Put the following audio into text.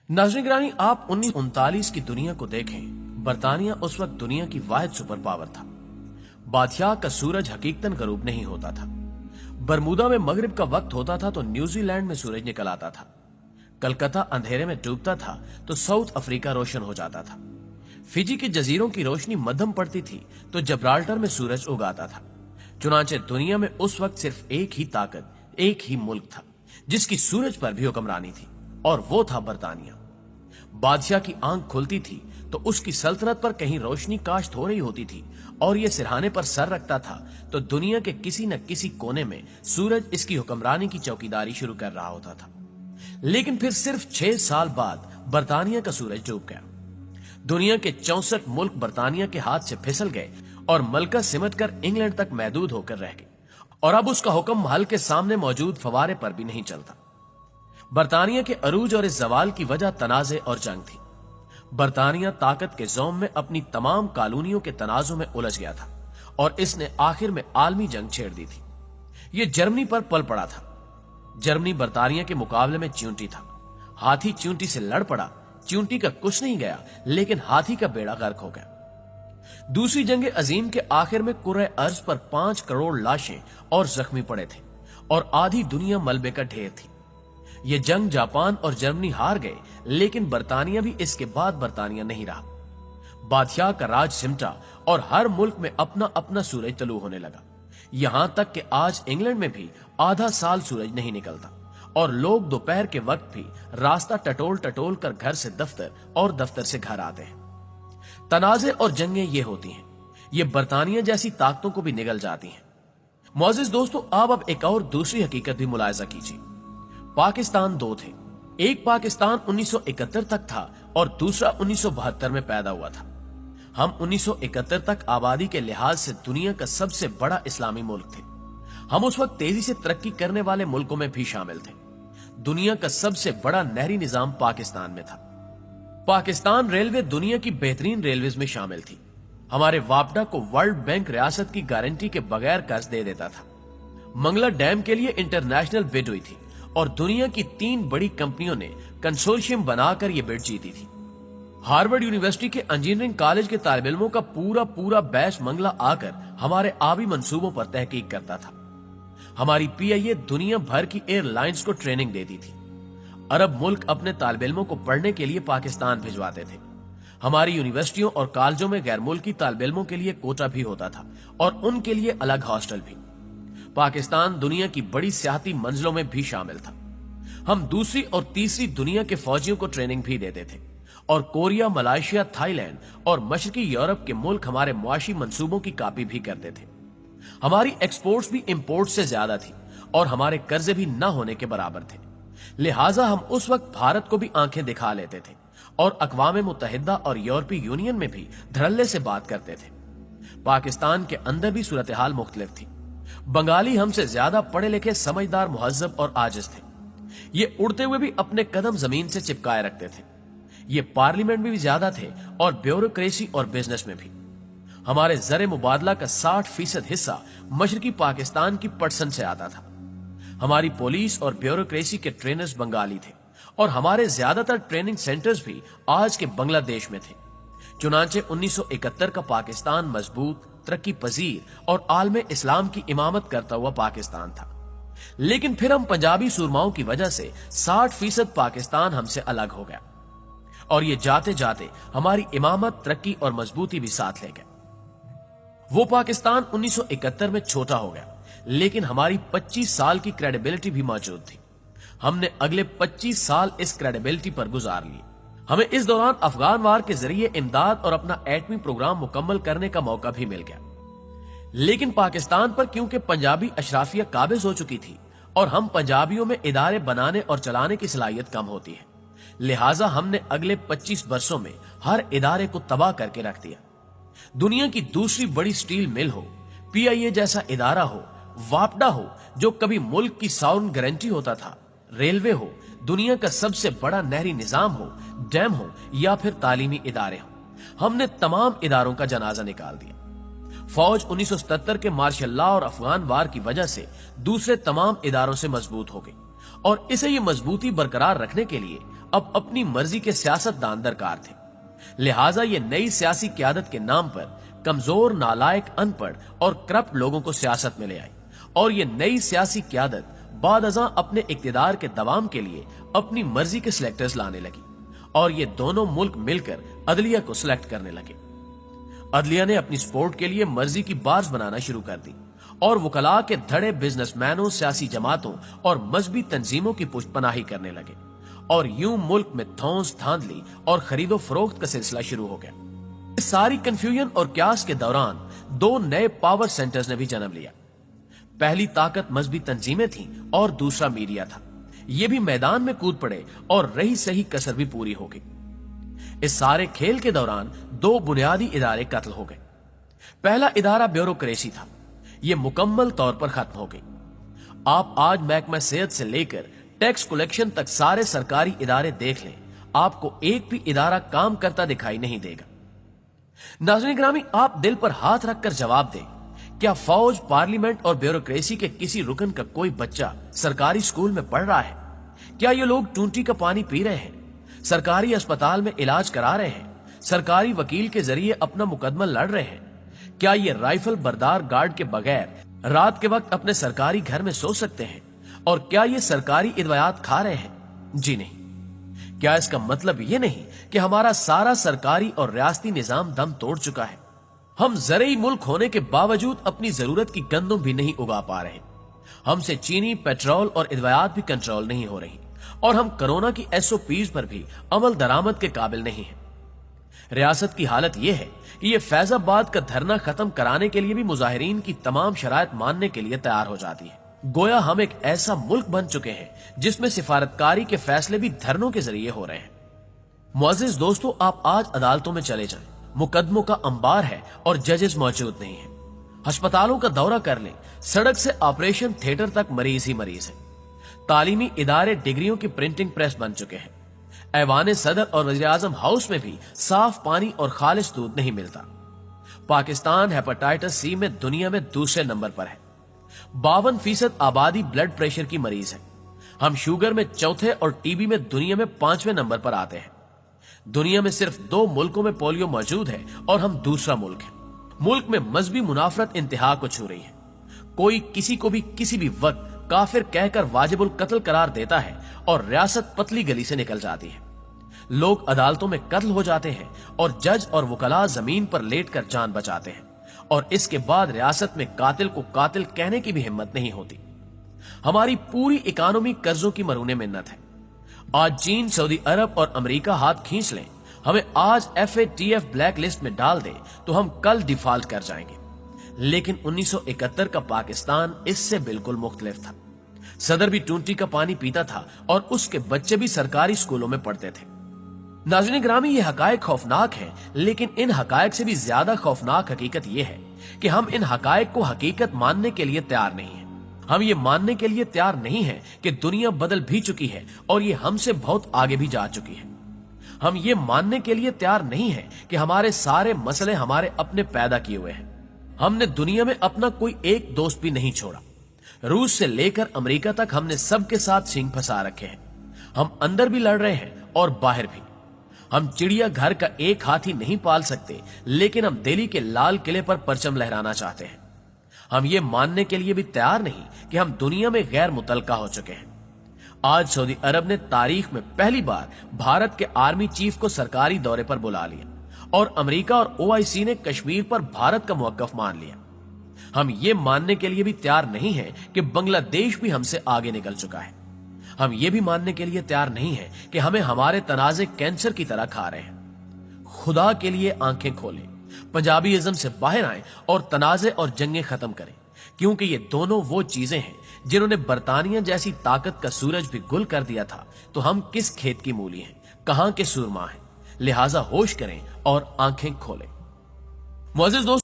नाज़रीन गिरामी, आप 1939 की दुनिया को देखें। बरतानिया उस वक्त दुनिया की वाहिद सुपर पावर था। बादशाह का सूरज हकीकतन गरूब नहीं होता था। बरमूदा में मगरिब का वक्त होता था तो न्यूजीलैंड में सूरज निकल आता था। कलकत्ता अंधेरे में डूबता था तो साउथ अफ्रीका रोशन हो जाता था। फिजी के जजीरों की रोशनी मध्यम पड़ती थी तो जब्राल्टर में सूरज उगाता था। चुनांचे दुनिया में उस वक्त सिर्फ एक ही ताकत, एक ही मुल्क था जिसकी सूरज पर भी हुक्मरानी थी, और वो था बरतानिया। बादशाह की आंख खुलती थी तो उसकी सल्तनत पर कहीं रोशनी काश्त हो रही होती थी, और ये सिरहाने पर सर रखता था तो दुनिया के किसी न किसी कोने में सूरज इसकी हुक्मरानी की चौकीदारी शुरू कर रहा होता था। लेकिन फिर सिर्फ 6 साल बाद बरतानिया का सूरज डूब गया। दुनिया के 64 मुल्क बरतानिया के हाथ से फिसल गए और मलका सिमट कर इंग्लैंड तक महदूद होकर रह गए, और अब उसका हुक्म महल के सामने मौजूद फवारे पर भी नहीं चलता। बरतानिया के अरूज और इस जवाल की वजह तनाजे और जंग थी। बरतानिया ताकत के ज़ौम में अपनी तमाम कॉलोनियों के तनाजों में उलझ गया था और इसने आखिर में आलमी जंग छेड़ दी थी। यह जर्मनी पर पल पड़ा था। जर्मनी बरतानिया के मुकाबले में च्यूंटी था। हाथी च्यूंटी से लड़ पड़ा। च्यूंटी का कुछ नहीं गया, लेकिन हाथी का बेड़ा गर्क हो गया। दूसरी जंग अजीम के आखिर में कुर्रे अर्ज पर 5 करोड़ लाशें और जख्मी पड़े थे और आधी दुनिया मलबे का ढेर थी। ये जंग जापान और जर्मनी हार गए, लेकिन बरतानिया भी इसके बाद बरतानिया नहीं रहा। बादशाह का राज सिमटा और हर मुल्क में अपना अपना सूरज तलू होने लगा। यहां तक कि आज इंग्लैंड में भी आधा साल सूरज नहीं निकलता और लोग दोपहर के वक्त भी रास्ता टटोल टटोल कर घर से दफ्तर और दफ्तर से घर आते हैं। तनाजे और जंगें ये होती हैं। ये बरतानिया जैसी ताकतों को भी निगल जाती हैं। मोअज़्ज़िज़ दोस्तों, आप अब एक और दूसरी हकीकत भी मुलाहिजा कीजिए। पाकिस्तान 2 थे। एक पाकिस्तान 1971 तक था और दूसरा 1972 में पैदा हुआ था। हम 1971 तक आबादी के लिहाज से दुनिया का सबसे बड़ा इस्लामी मुल्क थे। हम उस वक्त तेजी से तरक्की करने वाले मुल्कों में भी शामिल थे। दुनिया का सबसे बड़ा नहरी निजाम पाकिस्तान में था। पाकिस्तान रेलवे दुनिया की बेहतरीन रेलवेज में शामिल थी। हमारे वापडा को वर्ल्ड बैंक रियासत की गारंटी के बगैर कर्ज दे देता था। मंगला डैम के लिए इंटरनेशनल बिड हुई थी और दुनिया की 3 बड़ी कंपनियों ने कंसोर्शियम बनाकर यह बिड जीती थी। हार्वर्ड यूनिवर्सिटी के इंजीनियरिंग कॉलेज के तालिब इल्मों का पूरा बैच मंगला आकर हमारे आबी मंसूबों पर तहकीक करता था। हमारी पीआईए दुनिया भर की एयरलाइंस को ट्रेनिंग देती थी। अरब मुल्क अपने तालिब इल्मों को पढ़ने के लिए पाकिस्तान भिजवाते थे। हमारी यूनिवर्सिटियों और कॉलेजों में गैर मुल्की तालिब इल्मों के लिए कोटा भी होता था और उनके लिए अलग हॉस्टल भी। पाकिस्तान दुनिया की बड़ी सियाहती मंजिलों में भी शामिल था। हम दूसरी और तीसरी दुनिया के फौजियों को ट्रेनिंग भी देते थे और कोरिया, मलेशिया, थाईलैंड और मशरकी यूरोप के मुल्क हमारे मुआशी मंसूबों की कॉपी भी करते थे। हमारी एक्सपोर्ट्स भी इंपोर्ट से ज्यादा थी और हमारे कर्जे भी न होने के बराबर थे। लिहाजा हम उस वक्त भारत को भी आंखें दिखा लेते थे और अक़वाम मुत्तहिदा और यूरोपीय यूनियन में भी धड़ल्ले से बात करते थे। पाकिस्तान के अंदर भी सूरत हाल मुख्तलिफ थी। बंगाली हमसे ज्यादा पढ़े लिखे, समझदार, मुहज्जब और आजिज थे। ये उड़ते हुए भी अपने कदम जमीन से चिपकाए रखते थे। ये पार्लियामेंट में भी ज्यादा थे और ब्यूरोक्रेसी और बिजनेस में भी। हमारे ज़र मुबादला का 60% हिस्सा मशरकी पाकिस्तान की पटसन से आता था। हमारी पुलिस और ब्यूरोक्रेसी के ट्रेनर्स बंगाली थे और हमारे ज्यादातर ट्रेनिंग सेंटर्स भी आज के बांग्लादेश में थे। चुनांचे 1971 का पाकिस्तान मजबूत, तरक्की पजीर और आलमे इस्लाम की इमामत करता हुआ पाकिस्तान था। लेकिन फिर हम पंजाबी सुरमाओं की वजह से 60% पाकिस्तान हमसे अलग हो गया और ये जाते जाते हमारी इमामत, तरक्की और मजबूती भी साथ ले गए। वो पाकिस्तान 1971 में छोटा हो गया, लेकिन हमारी 25 साल की क्रेडिबिलिटी भी मौजूद थी। हमने अगले 25 साल इस क्रेडिबिलिटी पर गुजार लिए। हमें इस दौरान अफगान वार के जरिए इमदाद और अपना एटमी प्रोग्राम मुकम्मल करने का मौका भी मिल गया। लेकिन पाकिस्तान पर क्योंकि पंजाबी अशराफिया काबिज हो चुकी थी और हम पंजाबियों में इदारे बनाने और चलाने की सलाहियत कम होती है, लिहाजा हमने अगले 25 वर्षों में हर इदारे को तबाह करके रख दिया। दुनिया की दूसरी बड़ी स्टील मिल हो, पीआईए जैसा इदारा हो, वापडा हो जो कभी मुल्क की साउंड गारंटी होता था, रेलवे हो, दुनिया का सबसे बड़ा नहरी निजाम हो, डैम हो या फिर तालीमी इदारे हो, हमने तमाम इदारों का जनाजा निकाल दिया। फौज 1977 के मार्शल लॉ और अफगान वार की वजह से दूसरे तमाम इदारों से मजबूत हो गई और इसे ये मजबूती बरकरार रखने के लिए अब अपनी मर्जी के सियासतदान दरकार थे। लिहाजा ये नई सियासी क्यादत के नाम पर कमजोर, नालायक, अनपढ़ और करप्ट लोगों को सियासत में ले आई और ये नई सियासी क्यादत बाद अज़ां अपने इक्तिदार के दवाम के लिए अपनी मर्जी के सिलेक्टर्स लाने लगी और ये दोनों मुल्क मिलकर अदलिया को सिलेक्ट करने लगे। अदलिया ने अपनी सपोर्ट के लिए मर्जी की बार्स बनाना शुरू कर दी और वकला के धड़े बिजनेसमैनों, सियासी जमातों और मजहबी तंजीमों की पुष्टपनाही करने लगे और यूं मुल्क में धौंस, धांधली और खरीदो फरोख्त का सिलसिला शुरू हो गया। इस सारी कंफ्यूजन और क्यास के दौरान दो नए पावर सेंटर्स ने भी जन्म लिया। पहली ताकत मजहबी तंजीमें थीं और दूसरा मीडिया था। ये भी मैदान में कूद पड़े और रही सही कसर भी पूरी हो गई। इस सारे खेल के दौरान दो बुनियादी इदारे कत्ल हो गए। पहला इदारा ब्यूरोक्रेसी था, यह मुकम्मल तौर पर खत्म हो गई। आप आज महकमा सेहत से लेकर टैक्स कलेक्शन तक सारे सरकारी इदारे देख लें, आपको एक भी इदारा काम करता दिखाई नहीं देगा। नाज़रीन ग्रामी, आप दिल पर हाथ रखकर जवाब दें, क्या फौज, पार्लियामेंट और ब्यूरोक्रेसी के किसी रुकन का कोई बच्चा सरकारी स्कूल में पढ़ रहा है? क्या ये लोग टूंटी का पानी पी रहे हैं, सरकारी अस्पताल में इलाज करा रहे हैं, सरकारी वकील के जरिए अपना मुकदमा लड़ रहे हैं? क्या ये राइफल बरदार गार्ड के बगैर रात के वक्त अपने सरकारी घर में सो सकते हैं? और क्या ये सरकारी इदवायात खा रहे हैं? जी नहीं। क्या इसका मतलब ये नहीं कि हमारा सारा सरकारी और रियासती निजाम दम तोड़ चुका है? हम ज़रई मुल्क होने के बावजूद अपनी जरूरत की गंदम भी नहीं उगा पा रहे। हमसे चीनी, पेट्रोल और इदवायात भी कंट्रोल नहीं हो रही और हम कोरोना की SOPs पर भी अमल दरामद के काबिल नहीं है। रियासत की हालत यह है कि ये फैजाबाद का धरना खत्म कराने के लिए भी मुजाहिरीन की तमाम शराइत मानने के लिए तैयार हो जाती है। गोया हम एक ऐसा मुल्क बन चुके हैं जिसमें सिफारतकारी के फैसले भी धरनों के जरिए हो रहे हैं। मुअज़्ज़िज़ दोस्तों, आप आज अदालतों में चले जाएं, मुकदमों का अंबार है और जजेस मौजूद नहीं है। अस्पतालों का दौरा कर लें, सड़क से ऑपरेशन थिएटर तक मरीज ही मरीज है। तालीमी इदारे डिग्रियों की प्रिंटिंग प्रेस बन चुके हैं। ऐवान सदर और वज़ीर-ए-आज़म हाउस में भी साफ पानी और खालिश दूध नहीं मिलता। पाकिस्तान हेपेटाइटिस C में दुनिया में दूसरे नंबर पर है। 52% आबादी ब्लड प्रेशर की मरीज है। हम शुगर में चौथे और टीबी में दुनिया में 5वें नंबर पर आते हैं। दुनिया में सिर्फ 2 मुल्कों में पोलियो मौजूद है और हम दूसरा मुल्क है। मुल्क में मजहबी मुनाफरत इंतहा को छू रही है। कोई किसी को भी किसी भी वक्त काफिर कहकर वाजिबुल कत्ल करार देता है और रियासत पतली गली से निकल जाती है। लोग अदालतों में कत्ल हो जाते हैं और जज और वकला जमीन पर लेटकर जान बचाते हैं और इसके बाद रियासत में कातिल को कातिल कहने की भी हिम्मत नहीं होती। हमारी पूरी इकोनॉमी कर्जों की मरूने मिन्नत है। आज चीन, सऊदी अरब और अमेरिका हाथ खींच लें, हमें आज FATF ब्लैक लिस्ट में डाल दे तो हम कल डिफॉल्ट कर जाएंगे। लेकिन 1971 का पाकिस्तान इससे बिल्कुल मुख्तलिफ था। सदर भी टूंटी का पानी पीता था और उसके बच्चे भी सरकारी स्कूलों में पढ़ते थे। नाज़रीन ग्रामी, ये हकायक खौफनाक है, लेकिन इन हकायक से भी ज्यादा खौफनाक हकीकत यह है कि हम इन हकायक को हकीकत मानने के लिए तैयार नहीं है। हम ये मानने के लिए तैयार नहीं है कि दुनिया बदल भी चुकी है और ये हमसे बहुत आगे भी जा चुकी है। हम ये मानने के लिए तैयार नहीं है कि हमारे सारे मसले हमारे अपने पैदा किए हुए हैं। हमने दुनिया में अपना कोई एक दोस्त भी नहीं छोड़ा। रूस से लेकर अमेरिका तक हमने सबके साथ सींग फंसा रखे हैं। हम अंदर भी लड़ रहे हैं और बाहर भी। हम चिड़िया घर का एक हाथी नहीं पाल सकते, लेकिन हम दिल्ली के लाल किले पर परचम लहराना चाहते हैं। हम ये मानने के लिए भी तैयार नहीं कि हम दुनिया में गैर मुतलका हो चुके हैं। आज सऊदी अरब ने तारीख में पहली बार भारत के आर्मी चीफ को सरकारी दौरे पर बुला लिया और अमेरिका और OIC ने कश्मीर पर भारत का मौकफ मान लिया। हम ये मानने के लिए भी तैयार नहीं है कि बांग्लादेश भी हमसे आगे निकल चुका है। हम ये भी मानने के लिए तैयार नहीं है कि हमें हमारे तनाजे कैंसर की तरह खा रहे हैं। खुदा के लिए आंखें खोलें, पंजाबीइज्म से बाहर आएं और तनाजे और जंगें खत्म करें, क्योंकि ये दोनों वो चीजें हैं जिन्होंने बरतानिया जैसी ताकत का सूरज भी गुल कर दिया था। तो हम किस खेत की मूली हैं, कहां के सुरमा हैं? लिहाजा होश करें और आंखें खोलें। मुअज़्ज़िज़ दोस्तों,